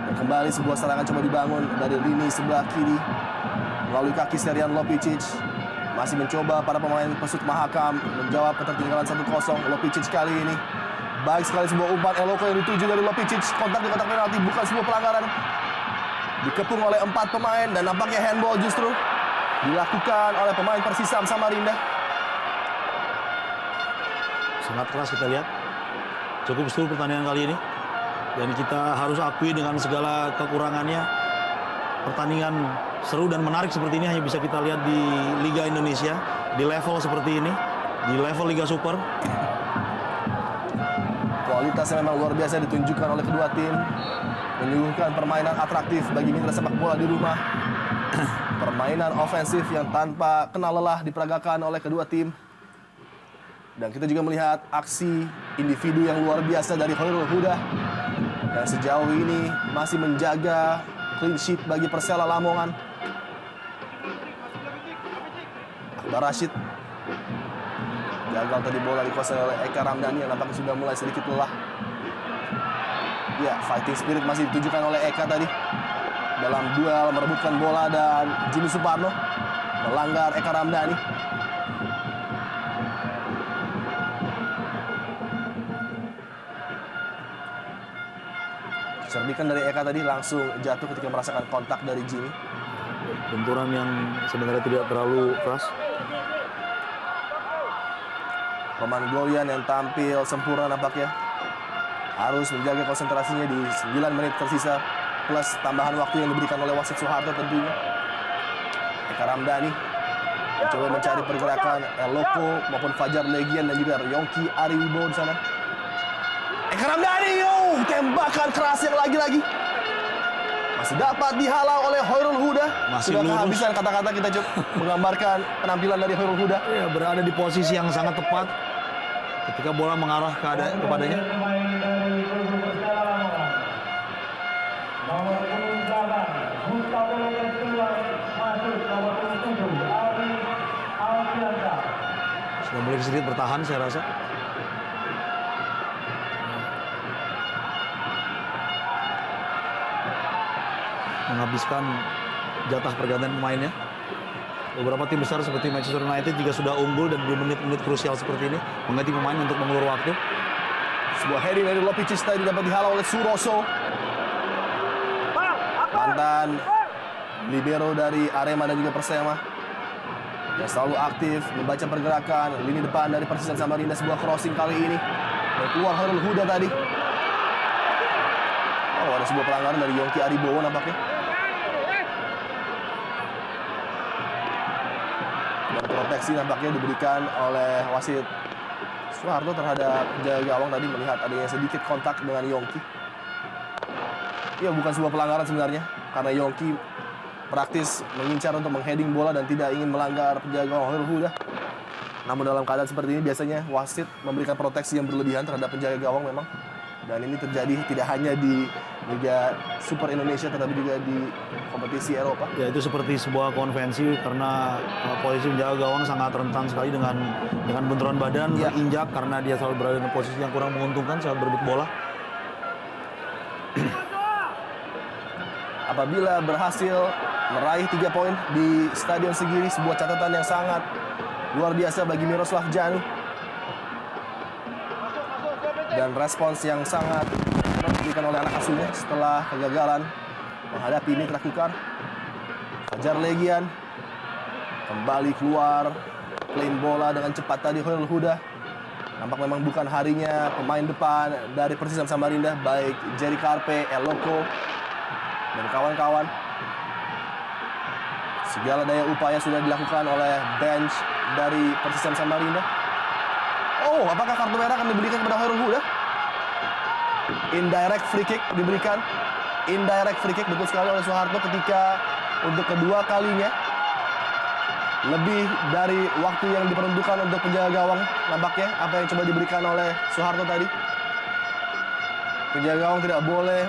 [SPEAKER 1] Dan kembali sebuah serangan coba dibangun dari lini sebelah kiri melalui kaki Serian Lopicic. Masih mencoba para pemain Pesut Mahakam menjawab ketertinggalan 1-0. Lopicic kali ini baik sekali, sebuah umpan Eloko yang dituju dari Lopicic. Kontak di kotak penalti, bukan sebuah pelanggaran. Dikepung oleh 4 pemain dan nampaknya handball justru dilakukan oleh pemain Persisam Samarinda.
[SPEAKER 2] Sangat keras kita lihat. Cukup seru pertandingan kali ini. Dan kita harus akui dengan segala kekurangannya, pertandingan seru dan menarik seperti ini hanya bisa kita lihat di Liga Indonesia, di level seperti ini, di level Liga Super.
[SPEAKER 1] Kualitasnya memang luar biasa ditunjukkan oleh kedua tim, menyuguhkan permainan atraktif bagi mitra sepak bola di rumah. Permainan ofensif yang tanpa kenal lelah diperagakan oleh kedua tim. Dan kita juga melihat aksi individu yang luar biasa dari Khairul Huda yang sejauh ini masih menjaga clean sheet bagi Persela Lamongan. Akbar Rashid gagal tadi, bola dikuasai oleh Eka Ramdhani yang nampaknya sudah mulai sedikit lelah. Ya, fighting spirit masih ditunjukkan oleh Eka tadi dalam duel merebutkan bola, dan Jimmy Suparno melanggar Eka Ramdhani. Serbikan dari Eka tadi langsung jatuh ketika merasakan kontak dari Jimmy.
[SPEAKER 2] Benturan yang sebenarnya tidak terlalu keras.
[SPEAKER 1] Roman Golian yang tampil sempurna nampaknya harus menjaga konsentrasinya di 9 menit tersisa plus tambahan waktu yang diberikan oleh wasit Soeharto tentunya. Eka Ramdhani mencoba mencari pergerakan Eloko maupun Fajar Legian dan juga Yongki Ariwibowo di sana. Eka Ramdhani, tembakan keras yang lagi-lagi masih dapat dihalau oleh Khairul Huda.
[SPEAKER 2] Masih
[SPEAKER 1] sudah
[SPEAKER 2] lurus.
[SPEAKER 1] kehabisan kata-kata kita coba menggambarkan penampilan dari Khairul Huda.
[SPEAKER 2] Ya, berada di posisi yang sangat tepat ketika bola mengarah kepadanya. Sudah mulai sedikit bertahan saya rasa. Menghabiskan jatah pergantian pemainnya. Beberapa tim besar seperti Manchester United juga sudah unggul dan di menit-menit krusial seperti ini mengganti pemain untuk mengulur waktu.
[SPEAKER 1] Sebuah heading dari Lopicic tadi dapat dihalau oleh Suroso. Mantan libero dari Arema dan juga Persema yang selalu aktif membaca pergerakan lini depan dari Persisam Samarinda. Sebuah crossing kali ini dan keluar Khairul Huda tadi. Oh, ada sebuah pelanggaran dari Yongki Ariwibowo nampaknya. Dan proteksi nampaknya diberikan oleh wasit Soeharto terhadap penjaga gawang tadi, melihat adanya sedikit kontak dengan Yongki. Ya, bukan sebuah pelanggaran sebenarnya karena Yongki praktis mengincar untuk mengheading bola dan tidak ingin melanggar penjaga gawang Khairul Huda. Namun dalam keadaan seperti ini biasanya wasit memberikan proteksi yang berlebihan terhadap penjaga gawang memang. Dan ini terjadi tidak hanya di Liga Super Indonesia tetapi juga di kompetisi Eropa.
[SPEAKER 2] Ya, itu seperti sebuah konvensi karena posisi penjaga gawang sangat rentan sekali dengan benturan badan, terinjak karena dia selalu berada di posisi yang kurang menguntungkan saat berebut bola.
[SPEAKER 1] apabila berhasil meraih 3 poin di Stadion Segiri, sebuah catatan yang sangat luar biasa bagi Miroslav Janu. Dan respons yang sangat diberikan oleh anak asuhnya setelah kegagalan menghadapi Mitra Kukar. Fajar Legian kembali keluar, claim bola dengan cepat tadi Hoirul Huda. Nampak memang bukan harinya pemain depan dari Persisam Samarinda, baik Jerry Karpe, Eloko, dan kawan-kawan. Segala daya upaya sudah dilakukan oleh bench dari Persisam Samarinda. Oh, apakah kartu merah akan diberikan kepada Hoirul Huda? Indirect free kick diberikan. Indirect free kick betul sekali oleh Soeharto ketika untuk kedua kalinya. Lebih dari waktu yang diperuntukkan untuk penjaga gawang nampaknya apa yang coba diberikan oleh Soeharto tadi. Penjaga gawang tidak boleh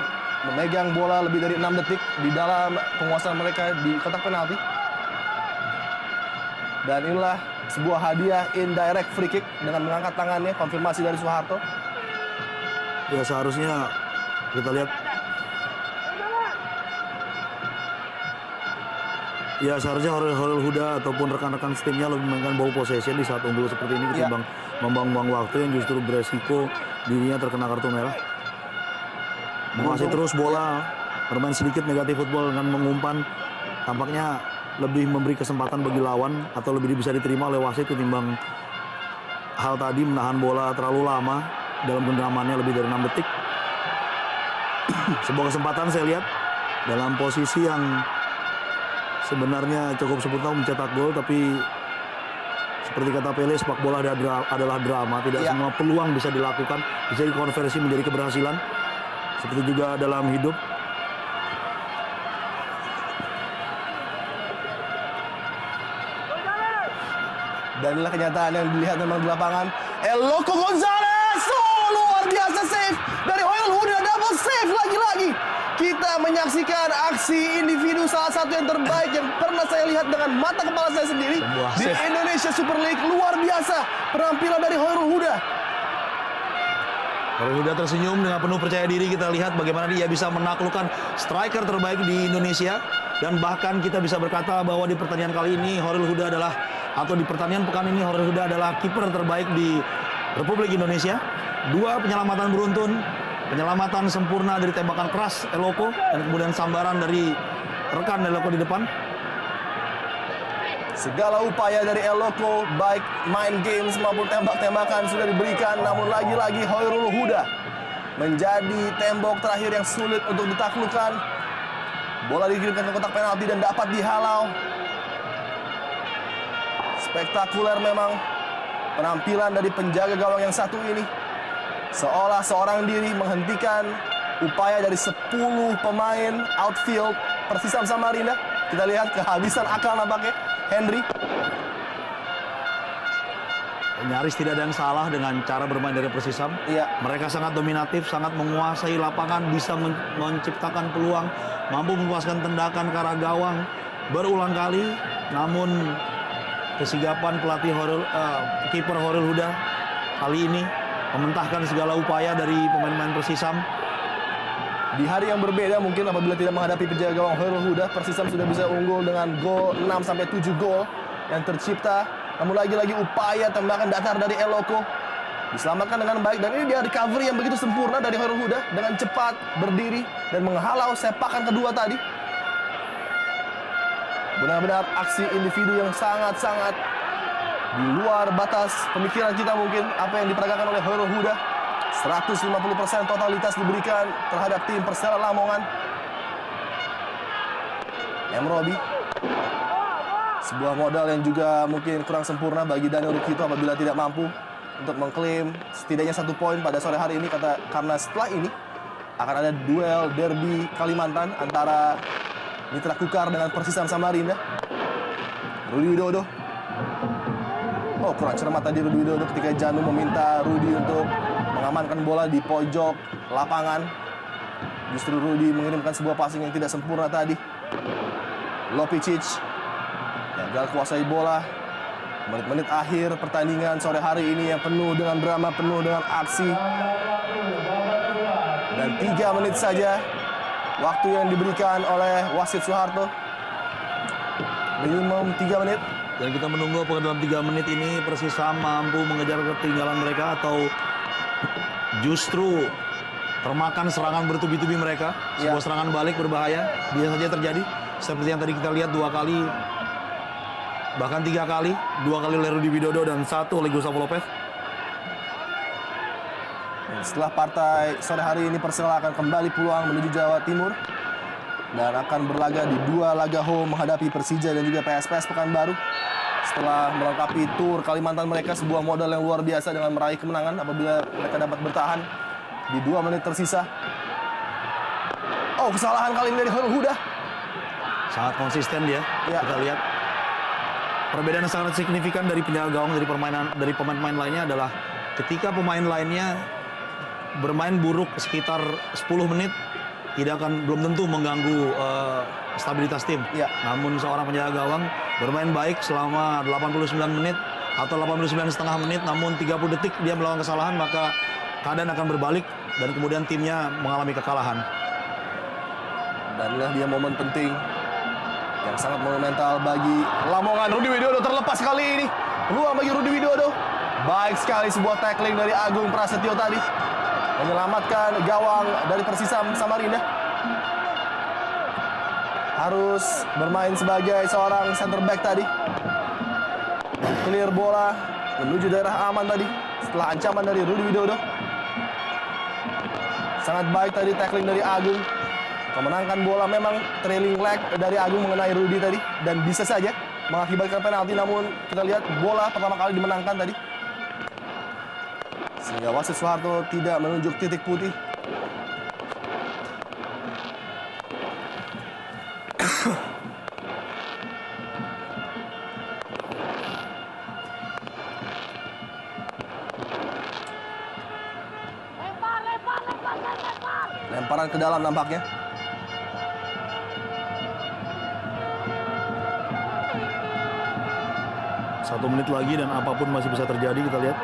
[SPEAKER 1] memegang bola lebih dari 6 detik di dalam penguasaan mereka di kotak penalti. Dan inilah sebuah hadiah indirect free kick dengan mengangkat tangannya, konfirmasi dari Soeharto.
[SPEAKER 2] Ya seharusnya kita lihat. Ya seharusnya Hoirul Huda ataupun rekan-rekan timnya lebih memainkan ball possession di saat unggul seperti ini ketimbang membuang-buang waktu yang justru beresiko dirinya terkena kartu merah. Menguasai terus bola, bermain sedikit negatif football dengan mengumpan, tampaknya lebih memberi kesempatan bagi lawan atau lebih bisa diterima oleh wasit ketimbang hal tadi menahan bola terlalu lama dalam genggamannya lebih dari 6 detik. Sebuah kesempatan saya lihat dalam posisi yang sebenarnya cukup sempurna mencetak gol, tapi seperti kata Pele, sepak bola adalah drama. Tidak semua peluang bisa dilakukan, bisa dikonversi menjadi keberhasilan. Seperti juga dalam hidup.
[SPEAKER 1] Dan inilah kenyataan yang dilihat memang di lapangan. Eloko Gonzalez, oh, luar biasa save dari Hoirul Huda, double save lagi-lagi. Kita menyaksikan aksi individu salah satu yang terbaik yang pernah saya lihat dengan mata kepala saya sendiri di Indonesia Super League. Luar biasa penampilan dari Hoirul Huda.
[SPEAKER 2] Hoirul Huda tersenyum dengan penuh percaya diri. Kita lihat bagaimana dia bisa menaklukkan striker terbaik di Indonesia. Dan bahkan kita bisa berkata bahwa di pertandingan kali ini Hoirul Huda adalah, atau di pertandingan pekan ini Hoirul Huda adalah kiper terbaik di Republik Indonesia. 2 penyelamatan beruntun, penyelamatan sempurna dari tembakan keras Eloko, dan kemudian sambaran dari rekan Eloko di depan.
[SPEAKER 1] Segala upaya dari Eloko, baik main games maupun tembak-tembakan sudah diberikan, namun lagi-lagi Hoirul Huda menjadi tembok terakhir yang sulit untuk ditaklukkan. Bola dikirimkan ke kotak penalti dan dapat dihalau. Spektakuler memang penampilan dari penjaga gawang yang satu ini. Seolah seorang diri menghentikan upaya dari 10 pemain outfield Persisam Samarinda. Kita lihat kehabisan akal nampaknya Henry.
[SPEAKER 2] Nyaris tidak ada yang salah dengan cara bermain dari Persisam.
[SPEAKER 1] Iya.
[SPEAKER 2] Mereka sangat dominatif, sangat menguasai lapangan, bisa menciptakan peluang, mampu melepaskan tendakan ke arah gawang berulang kali. Namun kesigapan pelatih kiper Hoirul Huda kali ini mementahkan segala upaya dari pemain-pemain Persisam.
[SPEAKER 1] Di hari yang berbeda mungkin apabila tidak menghadapi penjaga gawang Hoirul Huda, Persisam sudah bisa unggul dengan gol 6-7 gol yang tercipta. Namun lagi-lagi upaya tembakan datar dari Eloko diselamatkan dengan baik, dan ini dia recovery yang begitu sempurna dari Hoirul Huda dengan cepat berdiri dan menghalau sepakan kedua tadi. Benar-benar aksi individu yang sangat-sangat di luar batas pemikiran kita mungkin apa yang diperagakan oleh Hoirul Huda. 150% totalitas diberikan terhadap tim Persela Lamongan. Robi, sebuah modal yang juga mungkin kurang sempurna bagi Daniel Rukito apabila tidak mampu untuk mengklaim setidaknya 1 poin pada sore hari ini, karena setelah ini akan ada duel derby Kalimantan antara Mitra Kukar dengan Persisam Samarinda. Rudi Widodo. Oh, kurang cermat tadi Rudi Widodo ketika Janu meminta Rudi untuk mengamankan bola di pojok lapangan. Justru Rudi mengirimkan sebuah passing yang tidak sempurna tadi. Lopicic gagal kuasai bola. Menit-menit akhir pertandingan sore hari ini yang penuh dengan drama, penuh dengan aksi. Dan 3 menit saja waktu yang diberikan oleh wasit Soeharto. Minimum 3 menit.
[SPEAKER 2] Dan kita menunggu apakah dalam 3 menit ini Persisam mampu mengejar ketinggalan mereka atau justru termakan serangan bertubi-tubi mereka. Sebuah serangan balik berbahaya bisa saja terjadi. Seperti yang tadi kita lihat 2 kali, bahkan 3 kali. 2 kali oleh Rudi Widodo dan 1 oleh Gustavo Lopez.
[SPEAKER 1] Setelah partai sore hari ini Persela akan kembali pulang menuju Jawa Timur dan akan berlaga di 2 laga home menghadapi Persija dan juga PSPS Pekanbaru. Setelah melengkapi tur Kalimantan mereka, sebuah modal yang luar biasa dengan meraih kemenangan apabila mereka dapat bertahan di 2 menit tersisa. Oh, kesalahan kali ini dari Hoirul Huda.
[SPEAKER 2] Sangat konsisten dia.
[SPEAKER 1] Ya.
[SPEAKER 2] Kita lihat perbedaan yang sangat signifikan dari penjaga gawang dari pemain-pemain lainnya adalah ketika pemain lainnya bermain buruk sekitar 10 menit belum tentu mengganggu stabilitas tim.
[SPEAKER 1] Ya.
[SPEAKER 2] Namun seorang penjaga gawang bermain baik selama 89 menit atau 89,5 menit, namun 30 detik dia melakukan kesalahan, maka keadaan akan berbalik dan kemudian timnya mengalami kekalahan.
[SPEAKER 1] Dan inilah dia momen penting yang sangat monumental bagi Lamongan. Rudi Widodo terlepas kali ini. Peluang bagi Rudi Widodo. Baik sekali sebuah tackling dari Agung Prasetyo tadi. Menyelamatkan gawang dari Persisam Samarinda. Harus bermain sebagai seorang center back tadi. Clear bola menuju daerah aman tadi setelah ancaman dari Rudi Widodo. Sangat baik tadi tackling dari Agung. Memenangkan bola, memang trailing leg dari Agung mengenai Rudi tadi dan bisa saja mengakibatkan penalti, namun kita lihat bola pertama kali dimenangkan tadi. Sehingga wasit Soeharto tidak menunjuk titik putih. Lemparan ke dalam nampaknya.
[SPEAKER 2] Satu menit lagi dan apapun masih bisa terjadi, kita lihat.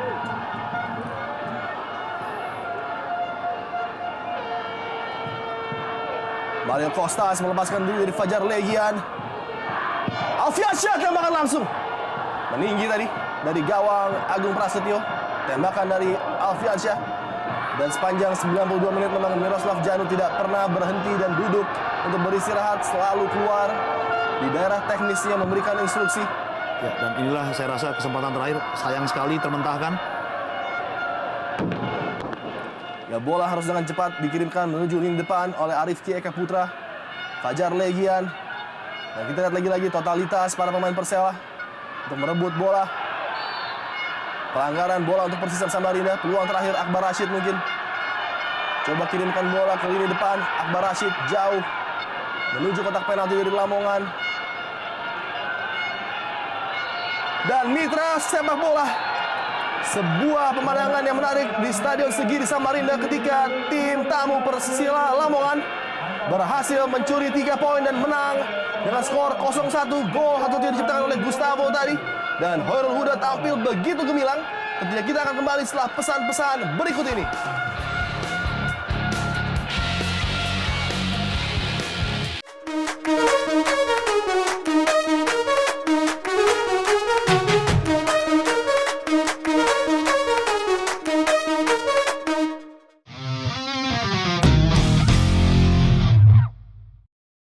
[SPEAKER 1] Mario Kostas melepaskan diri dari Fajar Legian. Alfiansyah tembakan langsung. Meninggi tadi dari gawang Agung Prasetyo. Tembakan dari Alfiansyah. Dan sepanjang 92 menit memang Miroslav Janu tidak pernah berhenti dan duduk untuk beristirahat. Selalu keluar di daerah teknisnya memberikan instruksi.
[SPEAKER 2] Ya, dan inilah saya rasa kesempatan terakhir. Sayang sekali termentahkan.
[SPEAKER 1] Ya, bola harus dengan cepat dikirimkan menuju lini depan oleh Arifki Eka Putra. Fajar Legian. Dan kita lihat lagi-lagi totalitas para pemain Persela untuk merebut bola. Pelanggaran bola untuk Persisam Samarinda. Peluang terakhir Akbar Rashid mungkin. Coba kirimkan bola ke lini depan. Akbar Rashid jauh menuju kotak penalti dari Lamongan. Dan mitra sepak bola. Sebuah pemandangan yang menarik di Stadion Segiri Samarinda ketika tim tamu Persela Lamongan berhasil mencuri 3 poin dan menang dengan skor 0-1. Gol satu-satunya diciptakan oleh Gustavo tadi. Dan Hoirul Huda tampil begitu gemilang. Tentunya kita akan kembali setelah pesan-pesan berikut ini.